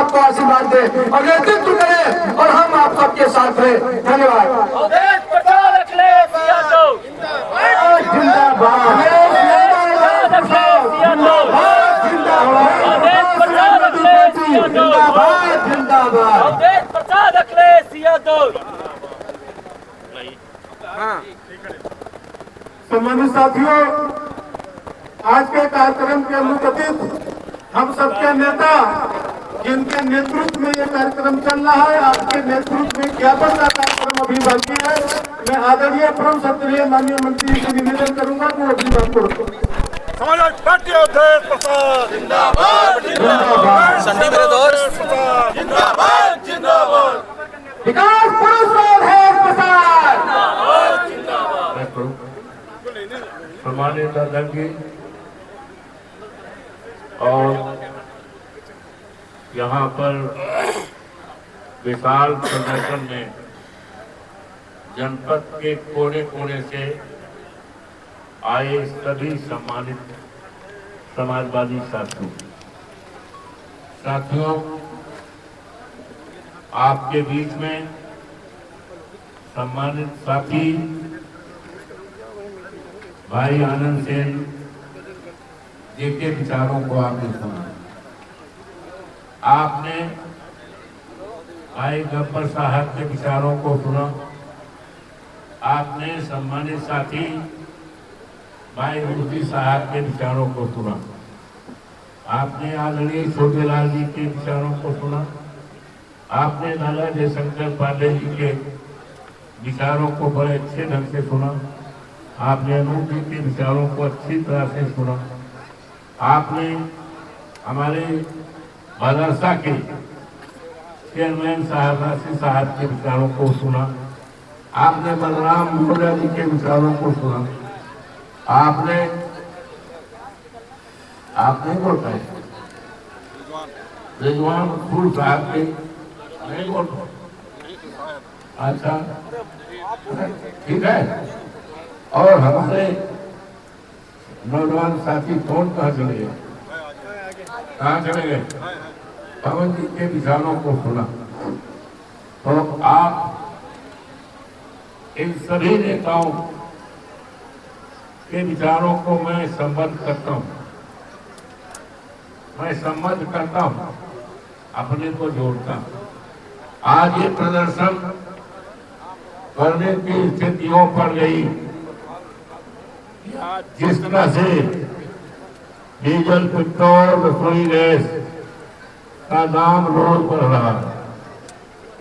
आपको आशीर्वाद दे और नेतृत्व करे और हम आप सबके साथ रहे। धन्यवाद। सम्मानित साथियों, आज के कार्यक्रम के मुख्य अतिथि हम सबके नेता, जिनके नेतृत्व में ये कार्यक्रम चल रहा है, आपके नेतृत्व में ज्ञापन का कार्यक्रम अभी बाकी है। मैं आदरणीय परम सत्तरीय माननीय मंत्री से निवेदन करूंगा कि वो अपनी बात को रखें। समाजवादी पार्टी अध्यक्ष प्रसाद जिंदाबाद जिंदाबाद, संदीप मेरे दोस्त जिंदाबाद जिंदाबाद, विकास पुरुष है प्रसाद जिंदाबाद। सम्मानित अध्यक्ष और यहाँ पर विशाल प्रदर्शन में जनपद के कोने कोने से आए सभी सम्मानित समाजवादी साथियों, आपके बीच में सम्मानित साथी भाई आनंद सेन जी के विचारों को आपने सुना। आपने भाई गब्बर साहब के विचारों को सुना। आपने सम्मानित साथी भाई मुफ्ती साहब के विचारों को सुना। आपने आदरणीय छोटेलाल जी के विचारों को सुना। आपने लाला जयशंकर पांडे जी के विचारों को बड़े अच्छे ढंग से सुना। आपने अनूप जी के विचारों को अच्छी तरह से सुना। आपने हमारे मदरसा के चेयरमैन साहब नासिर साहब के विचारों को सुना। आपने बलराम मौर्य जी के विचारों को सुना। आपने बोलता है रिजवान फूल साहब के नहीं बोलता। अच्छा ठीक है। और हमारे नौजवान साथी कौन कहाँ चले गए, कहाँ चले गए? पवन जी के विचारों को सुना। तो आप इन सभी नेताओं के विचारों को मैं सम्मत करता हूँ, अपने को जोड़ता हूँ। आज ये प्रदर्शन करने की स्थितियों पड़ गई, जिस तरह से डीजल पेट्रोल रसोई गैस का दाम रोज बढ़ रहा,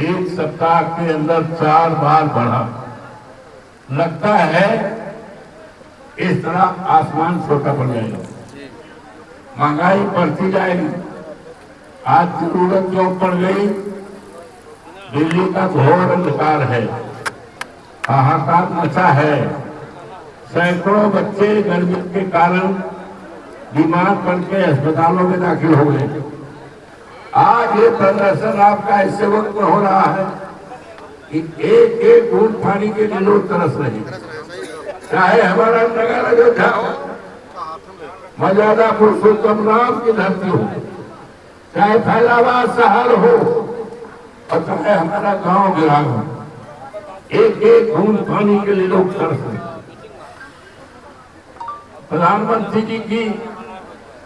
एक सप्ताह के अंदर 4 बार बढ़ा। लगता है इस तरह आसमान छोटा पड़ जाएगा, महंगाई बढ़ती जाएगी। आज जरूरत जो पड़ गई, दिल्ली का घोर अंधकार है, हाहाकार मचा है। सैकड़ों बच्चे गर्मी के कारण बीमार पड़ के अस्पतालों में दाखिल हो गए। आज ये प्रदर्शन आपका इससे वक्त हो रहा है कि एक एक बूंद पानी के लिए लोग तरस रहे, चाहे हमारा नगर अयोध्या हो, मर्यादा पुरुषोत्तम राम की धरती हो, चाहे फैलाबाद शहर हो और चाहे हमारा गांव गिराम हो, एक एक बूंद पानी के लिए लोग तरस रहे। प्रधानमंत्री जी की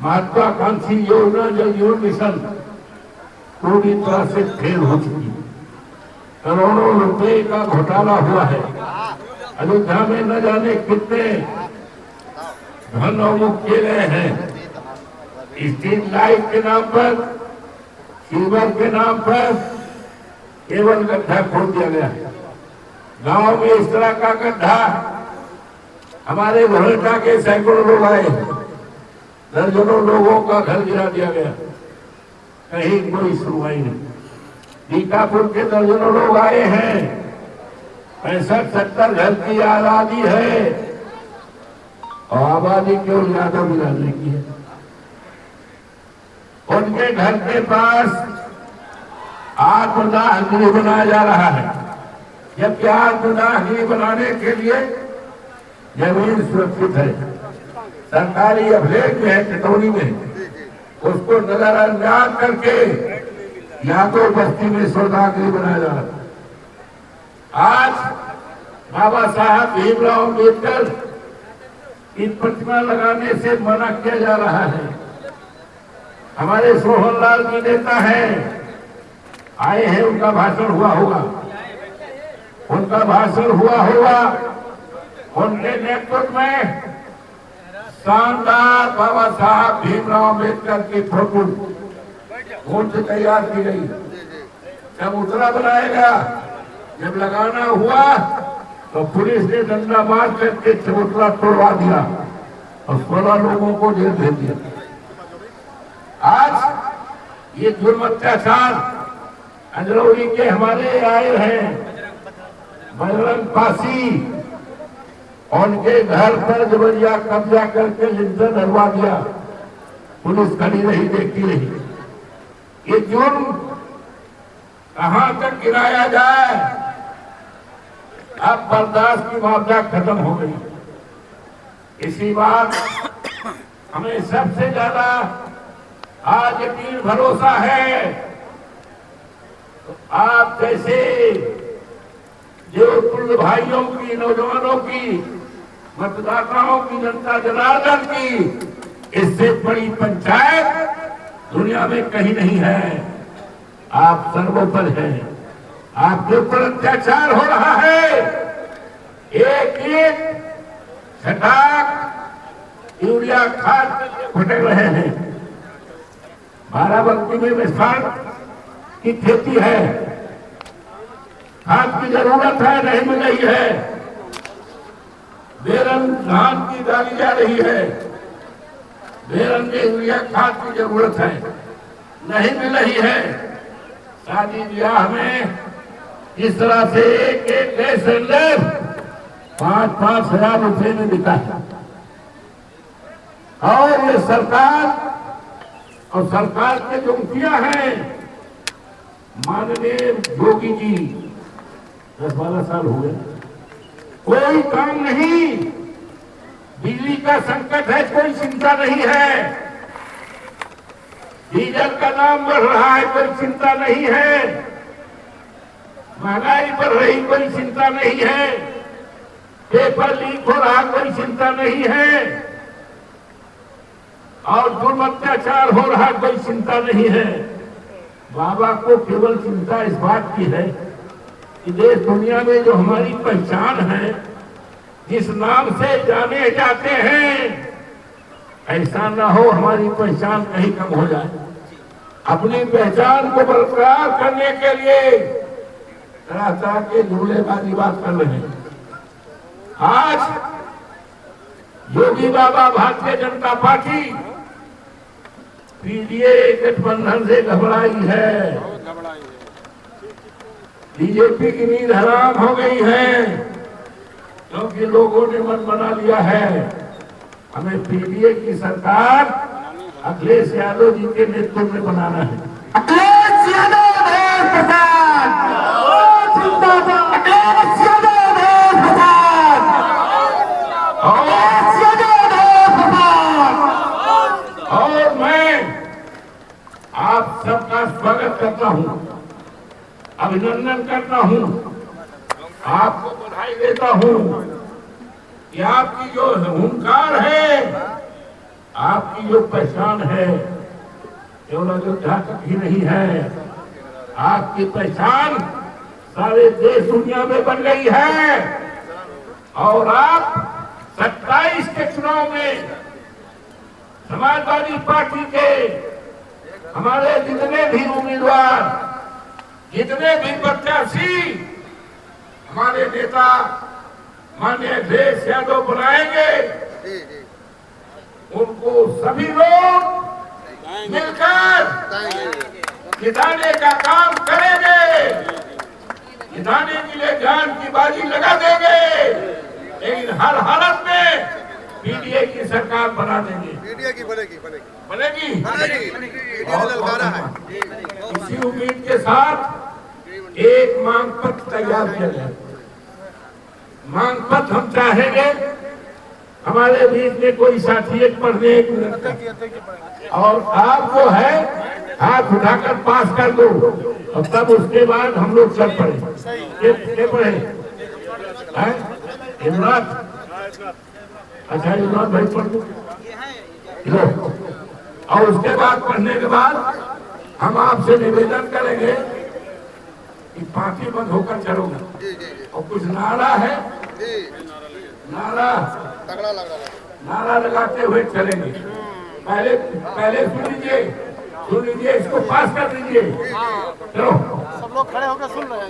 महत्वाकांक्षी योजना जल जीवन मिशन पूरी तरह से फेल हो चुकी है। करोड़ों रुपए का घोटाला हुआ है। अयोध्या में न जाने कितने धन अवमुक्त किए गए हैं। स्ट्रीट लाइट के नाम पर, सीवर के नाम पर केवल गड्ढा खोद दिया गया है। गांव में इस तरह का गड्ढा, हमारे भरोटा के सैकड़ों लोग आए, दर्जनों लोगों का घर गिरा दिया गया, कहीं कोई सुनवाई नहीं। टीकापुर के दर्जनों लोग आए हैं, 65-70 घर की आबादी है और आबादी केवल यादव मिलाने की है। उनके घर के पास आत्मदाह गृह बनाया जा रहा है, जबकि आत्मदाह गृह बनाने के लिए जमीन सुरक्षित है, सरकारी अभिलेख में है, टिटौनी में, उसको नजरअंदाज करके यादव बस्ती में सौदागरी बनाया जा रहा है। आज बाबा साहब भीमराव अम्बेडकर की प्रतिमा लगाने से मना किया जा रहा है। हमारे सोहनलाल जी नेता हैं, आए हैं, उनका भाषण हुआ होगा, उनके नेतृत्व में शानदार बाबा साहब भीमराव अम्बेडकर की फोटो मूर्ति तैयार की गई। जब उतरा बनाएगा, जब लगाना हुआ तो पुलिस ने डंडा मार करके चबूतरा तोड़वा दिया और 16 लोगों को जेल भेज दिया। आज ये जुर्म अत्याचार अंजरौली के हमारे आए हैं बजरंग पासी, उनके घर पर जबरिया कब्जा करके लिंटर डलवा दिया, पुलिस खड़ी रही, देखती रही। ये जुर्म कहां तक गिराया जाए? अब बर्दाश्त की मात्रा खत्म हो गई। इसी बात हमें सबसे ज्यादा आज यकीन भरोसा है। तो आप जैसे जो कुल भाइयों की, नौजवानों की, मतदाताओं की, जनता जनार्दन की इससे बड़ी पंचायत दुनिया में कहीं नहीं है। आप सर्वोपरि हैं। आपके ऊपर अत्याचार हो रहा है। एक एक छटाक यूरिया खाद फटक रहे हैं। बाराबंकी में विस्फाट की खेती है, खाद की जरूरत है, नहीं मिल रही है। बेरंग धान की डाली जा रही है, बेरंग में यूरिया खाद की जरूरत है, नहीं मिल रही है। शादी ब्याह में इस तरह से एक एक गैस सिलेंडर 5-5 हजार रुपये में बिका है। और ये सरकार और सरकार के जो मुखिया हैं, माननीय योगी जी, 10-12 साल हो गए, कोई काम नहीं। बिजली का संकट है, कोई चिंता नहीं है। डीजल का दाम बढ़ रहा है, कोई चिंता नहीं है। महंगाई बढ़ रही, कोई चिंता नहीं है। पेपर लीक हो रहा, कोई चिंता नहीं है। और जुर्म अत्याचार हो रहा, कोई चिंता नहीं है। बाबा को केवल चिंता इस बात की है कि देश दुनिया में जो हमारी पहचान है, जिस नाम से जाने जाते हैं, ऐसा ना हो हमारी पहचान कहीं कम हो जाए। अपनी पहचान को बरकरार करने के लिए तरह तरह के झूलेबाजी बात कर रहे हैं। आज योगी बाबा, भारतीय जनता पार्टी पीडीए गठबंधन से घबराई है। बीजेपी की नींद हराम हो गई है, क्योंकि लोगों ने मन बना लिया है हमें पीडीए की सरकार अखिलेश यादव जी के नेतृत्व में बनाना है। अखिलेश यादव प्रसाद, अखिलेश यादव प्रसाद, अखिलेश यादव प्रसाद। और मैं आप सबका स्वागत करता हूं, अभिनंदन करता हूं, आपको बधाई देता हूं कि आपकी जो हुंकार है, आपकी जो पहचान है, केवल अयोध्या तक ही नहीं है, आपकी पहचान सारे देश दुनिया में बन गई है। और आप 27 के चुनाव में समाजवादी पार्टी के हमारे जितने भी उम्मीदवार, जितने भी प्रत्याशी हमारे नेता माननीय अखिलेश यादव बनाएंगे, उनको सभी लोग मिलकर जिताने का काम करेंगे, जिताने के लिए जान की बाजी लगा देंगे। लेकिन हर हालत में पीडीए की सरकार बना देंगे। पीडीए की बनेगी इसी उम्मीद के साथ एक मांग पत्र तैयार किया जाए। मांग पत्र हम चाहेंगे हमारे बीच में कोई साथी एक पढ़ने एक मिनट का। और आप जो है हाथ उठाकर पास कर दो और तब उसके बाद हम लोग चल पड़े। ये पढ़े हैं इमरान। अच्छा इमरान भाई पढ़ दो। और उसके बाद पढ़ने के बाद हम आपसे निवेदन करेंगे कि पार्टी बंद होकर चलोगे और कुछ नारा है, नारा लगाते हुए चलेंगे। पहले सुन लीजिए, इसको पास कर दीजिए। चलो सब लोग खड़े होकर सुन रहे हैं।